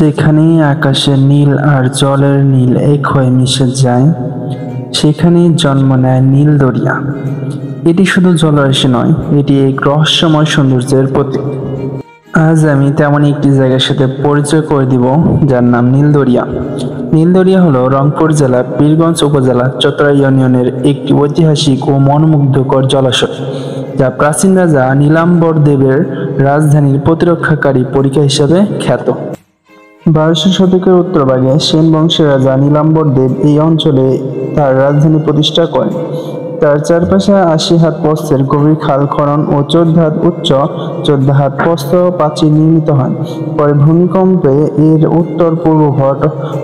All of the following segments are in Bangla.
যেখানেই আকাশের নীল আর জলের নীল এক হয়ে মিশে যায়, সেখানেই জন্ম নেয় নীল দরিয়া। এটি শুধু জলরাশি নয়, এটি এক রহস্যময় সৌন্দর্যের প্রতীক। আজ আমি তেমনই একটি জায়গার সাথে পরিচয় করে দিব, যার নাম নীলদরিয়া। নীলদরিয়া হলো রংপুর জেলার পীরগঞ্জ উপজেলা চতরা ইউনিয়নের একটি ঐতিহাসিক ও মনোমুগ্ধকর জলাশয়, যা প্রাচীন রাজা নীলাম্বর দেবের রাজধানীর প্রতিরক্ষাকারী পরিখা হিসেবে খ্যাত। 1200 শতকের উত্তরভাগে সেন বংশের রাজা নীলাম্বর দেব এই অঞ্চলে তার রাজধানী প্রতিষ্ঠা করেন। তার চারপাশে 80 হাত প্রস্থের গভীর খাল খনন ও 14 হাত উচ্চ 14 হাত প্রস্থ প্রাচীর নির্মিত হয়। পরে ভূমিকম্পে এর উত্তর পূর্ব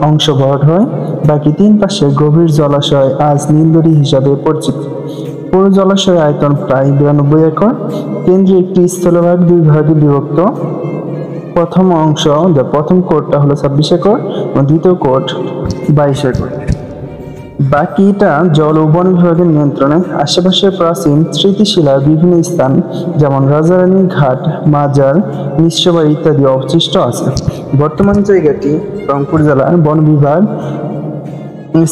অংশ ভরাট হয়। বাকি 3 পাশের গভীর জলাশয় আজ নীলদরি হিসাবে পরিচিত। পুরো জলাশয়ের আয়তন প্রায় 92 একর। কেন্দ্রে একটি স্থলভাগ 2 ভাগে বিভক্ত। প্রথম অংশ, প্রথম কোর্টটা হলো 26 একর এবং দ্বিতীয় কোর্ট 22 একর। বাকিটা জল ও বন বিভাগের নিয়ন্ত্রণে। আশেপাশের প্রাচীন স্মৃতিশিলার বিভিন্ন স্থান, যেমন রাজারানীর ঘাট, মাজার, মিশ্রবাড়ি ইত্যাদি অবশিষ্ট আছে। বর্তমান জায়গাটি রংপুর জেলার বন বিভাগ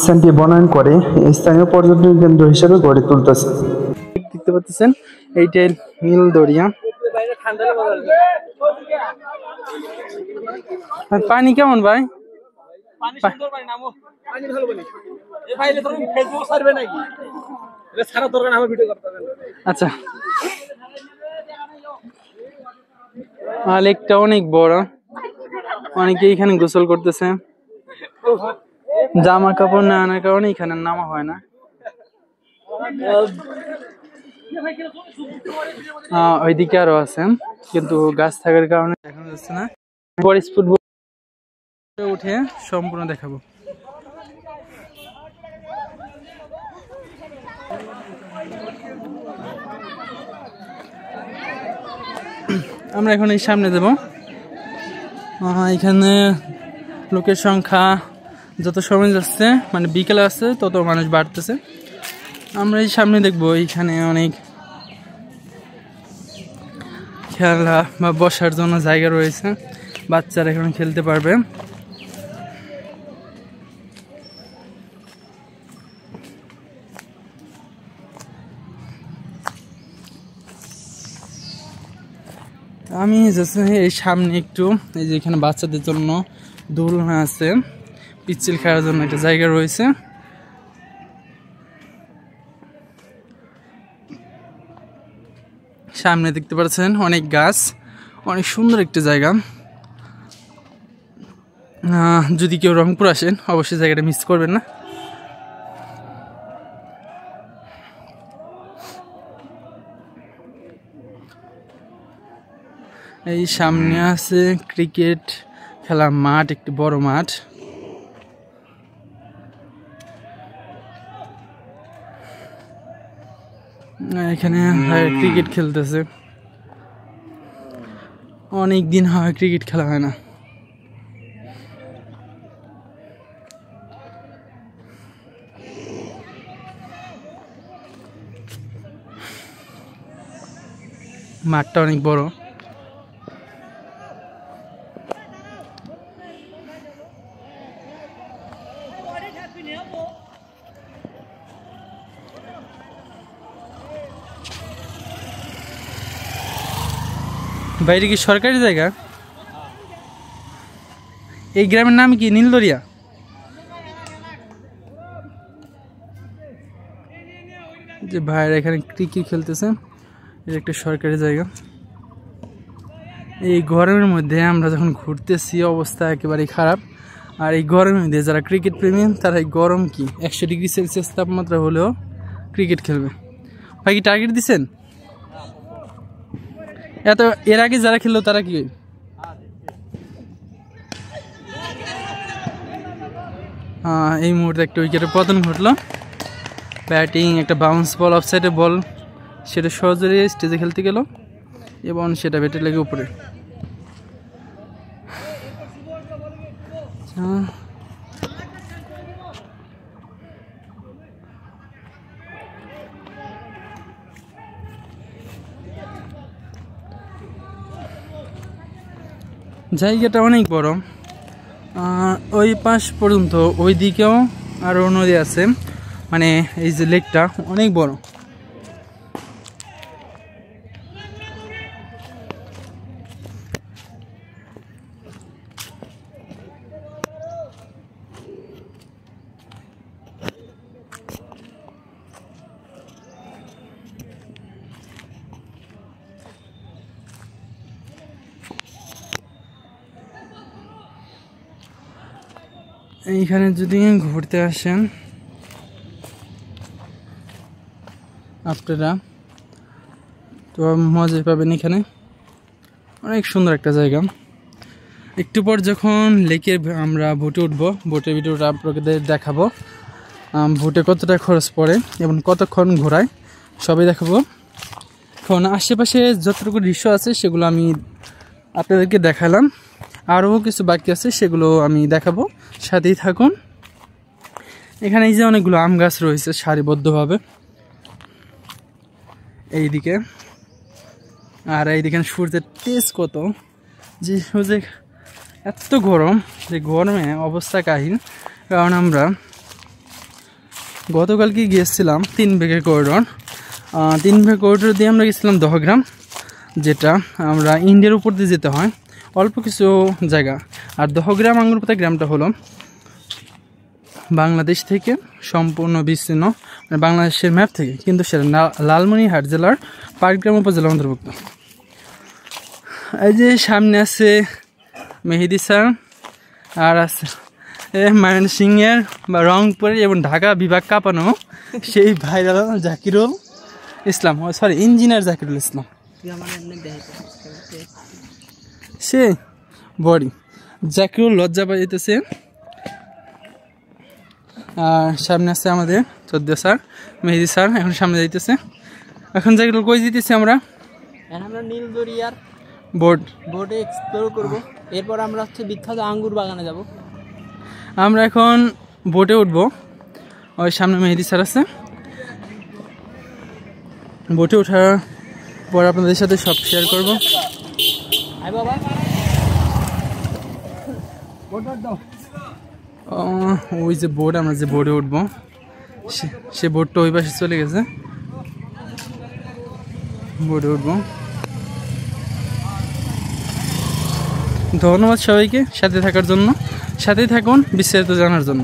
স্থানটি বনায়ন করে স্থানীয় পর্যটন কেন্দ্র হিসেবে গড়ে তুলতেছে। দেখতে পাচ্ছেন এইটাই নীলদরিয়া। পানি কেমন ভাই? আচ্ছা, লেকটা অনেক বড়, অনেকে এখানে গোসল করতেছে। জামা কাপড় না আনার কারণে এখানে নামা হয় না। ওইদিকে আরো আছে, কিন্তু গাছ থাকার কারণে দেখা যাচ্ছে না। পরে স্পিড বোটে উঠে সম্পূর্ণ দেখাবো। আমরা এখন এই সামনে দেব। এখানে লোকের সংখ্যা যত সময় যাচ্ছে, মানে বিকেলে আসছে তত মানুষ বাড়তেছে। আমরা এই সামনে দেখবো, এইখানে অনেক খেলা বা বসার জন্য জায়গা রয়েছে, বাচ্চারা এখানে খেলতে পারবে। আমি এই সামনে একটু, এই যে এখানে বাচ্চাদের জন্য দোলনা আছে, পিচ্ছিল খেলার জন্য একটা জায়গা রয়েছে। সামনে দেখতে পাচ্ছেন অনেক গাছ, অনেক সুন্দর একটা জায়গা। যদি কেউ রংপুর আসেন অবশ্যই জায়গাটা মিস করবেন না। এই সামনে আছে ক্রিকেট খেলার মাঠ, একটি বড় মাঠ। এখানে ক্রিকেট খেলতেছে, অনেক দিন হয় ক্রিকেট খেলা হয় না। মাঠটা অনেক বড়। বাইরে কি সরকারি জায়গা? এই গ্রামের নাম কি নীলদরিয়া? যে ভাইরা এখানে ক্রিকেট খেলতেছে, এটা একটা সরকারি জায়গা। এই গরমের মধ্যে আমরা যখন ঘুরতেছি অবস্থা একেবারেই খারাপ। আর এই গরমের মধ্যে যারা ক্রিকেট প্রেমী, তারা এই গরম কি 100 ডিগ্রি সেলসিয়াস তাপমাত্রা হলেও ক্রিকেট খেলবে। ভাই কি টার্গেট দিচ্ছেন? এত এর আগে যারা খেললো তারা কি? এই মুহূর্তে একটা উইকেটের পতন ঘটলো। ব্যাটিং, একটা বাউন্স বল, অফসাইডে বল, সেটা সহজে স্টেজে খেলতে গেল এবং সেটা ব্যাটে লেগে উপরে। জায়গাটা অনেক বড়। ওই পাশ পর্যন্ত ওই দিকেও আরও নদী আছে, মানে এই যে লেকটা অনেক বড়। এইখানে যদি ঘুরতে আসেন আপনারা তো মজা পাবেন। এখানে অনেক সুন্দর একটা জায়গা। একটু পর যখন লেকের আমরা বোটে উঠবো, বোটের ভিডিওটা আপনাদের দেখাবো, বোটে কতটা খরচ পড়ে এবং কতক্ষণ ঘোরায় সবই দেখাবো। এখন আশেপাশে যতটুকু দৃশ্য আছে সেগুলো আমি আপনাদেরকে দেখালাম, আরও কিছু বাকি আছে সেগুলো আমি দেখাবো, সাথেই থাকুন। এখানে এই যে অনেকগুলো আম গাছ রয়েছে সারিবদ্ধভাবে এইদিকে, আর এইদিকে সূর্যের তেজ কত, যে সূর্যে এত গরম, যে গরমে অবস্থা কাহিল। কারণ আমরা গতকালকে গিয়েছিলাম 3 বিঘা করিডোর, 3 বিঘা করিডোর দিয়ে আমরা গেছিলাম দহগ্রাম, যেটা আমরা ইন্ডিয়ার উপর দিয়ে যেতে হয় অল্প কিছু জায়গা। আর দহগ্রাম আঙ্গুরপাতা গ্রামটা হলো বাংলাদেশ থেকে সম্পূর্ণ বিচ্ছিন্ন, মানে বাংলাদেশের ম্যাপ থেকে, কিন্তু সেটা লালমনিরহাট জেলার পাটগ্রাম উপজেলার অন্তর্ভুক্ত। এই যে সামনে আছে মেহেদি স্যার, আর আছে ময়মনসিংহের বা রংপুরের এবং ঢাকা বিভাগ কাঁপানো সেই ভাইরাল জাকিরুল ইসলাম, সরি ইঞ্জিনিয়ার জাকিরুল ইসলাম। সে বডি জাকিরুল লজ্জা পাইতেছে। আর সামনে আছে আমাদের চোদ্দ স্যার, মেহেদি স্যার এখন সামনে যাইতেছে। এখন জাকিরুল কই যেতেছি আমরা? আমরা নীলদরিয়ার বোটে এক্সপ্লোর করব। এরপর আমরা হচ্ছে বিখ্যাত আঙ্গুর বাগানে যাব। আমরা এখন বোটে উঠবো, ওই সামনে মেহেদি স্যার আছে। বোটে ওঠার পর আপনাদের সাথে সব শেয়ার করবো। ওই যে বোট, আমরা যে বোটে উঠবো সে বোটটা ওই পাশে চলে গেছে, বোটে উঠবো। ধন্যবাদ সবাইকে সাথে থাকার জন্য, সাথেই থাকুন বিস্তারিত জানার জন্য।